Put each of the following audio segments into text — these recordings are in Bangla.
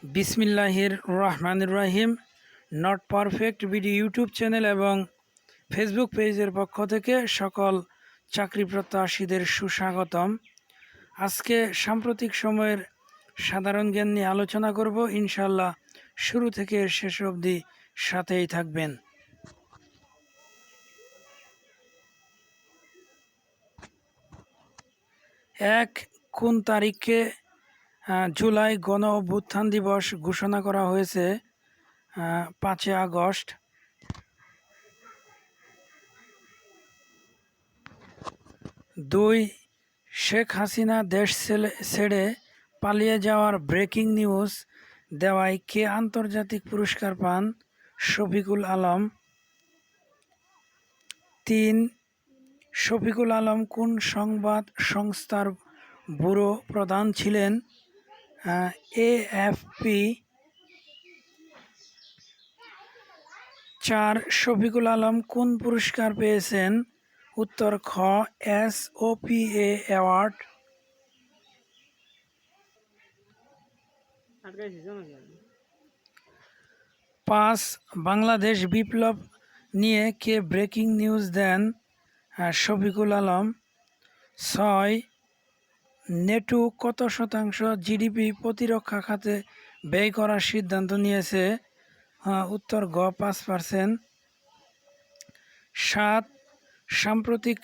বিসমিল্লাহির রহমানির রহিম। Not perfect video YouTube channel এবং ফেসবুক পেজের পক্ষ থেকে সকল চাকরি প্রত্যাশীদের সুস্বাগতম। আজকে সাম্প্রতিক সময়ের সাধারণ জ্ঞান নিয়ে আলোচনা করব। ইনশাল্লাহ শুরু থেকে শেষ অবধি সাথেই থাকবেন। কোন তারিখে জুলাই গণ অভ্যুত্থান দিবস ঘোষণা করা হয়েছে? 5 আগস্ট। 2 শেখ হাসিনা দেশ ছেড়ে পালিয়ে যাওয়ার ব্রেকিং নিউজ দেওয়ায় কে আন্তর্জাতিক পুরস্কার পান? শফিকুল আলম। 3 শফিকুল আলম কোন সংবাদ সংস্থার ব্যুরো প্রধান ছিলেন? AFP। 4 শফিকুল আলম কোন পুরস্কার পেয়েছেন? উত্তর খ, SOPA অ্যাওয়ার্ড। 5 বাংলাদেশ বিপ্লব নিয়ে কে ব্রেকিং নিউজ দেন? শফিকুল আলম। 6 নেটো কত শতাংশ জিডিপি প্রতিরক্ষা খাতে ব্যয় করার সিদ্ধান্ত নিয়েছে? উত্তর গ, 5%। 7 সাম্প্রতিক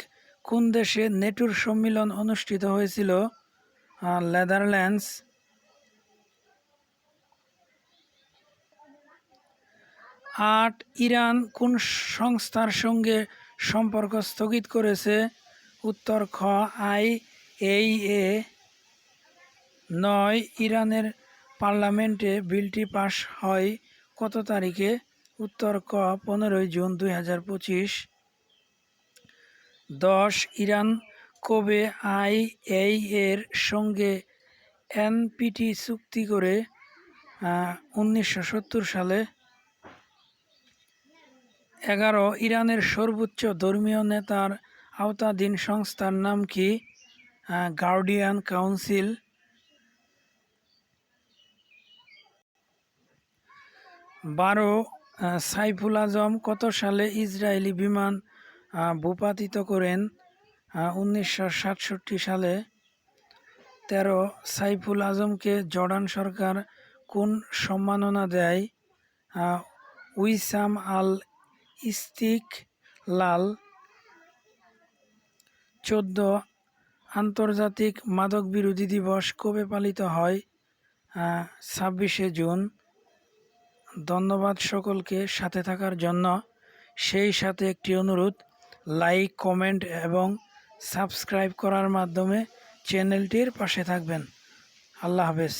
কোন দেশে নেটোর সম্মেলন অনুষ্ঠিত হয়েছিল? নেদারল্যান্ডস। 8 ইরান কোন সংস্থার সঙ্গে সম্পর্ক স্থগিত করেছে? উত্তর খ, IAEA। 9 ইরানের পার্লামেন্টে বিলটি পাশ হয় কত তারিখে? উত্তর ক, 15 জুন 2025। 10 ইরান কবে IAEA-র সঙ্গে NPT চুক্তি করে? 1970 সালে। 11 ইরানের সর্বোচ্চ ধর্মীয় নেতার আওতাধীন সংস্থার নাম কি? Guardian council. 12 সাইফুল আজম কত সালে ইসরায়েলি বিমান ভূপাতিত করেন? 1967 সালে। 13 সাইফুল আজমকে জর্ডান সরকার কোন সম্মাননা দেয়? উইসাম আল ইস্তিকলাল। 14 আন্তর্জাতিক মাদক বিরোধী দিবস কবে পালিত হয়? 26 জুন। ধন্যবাদ সকলকে সাথে থাকার জন্য। সেই সাথে একটি অনুরোধ, লাইক, কমেন্ট এবং সাবস্ক্রাইব করার মাধ্যমে চ্যানেলটির পাশে থাকবেন। আল্লাহ হাফেজ।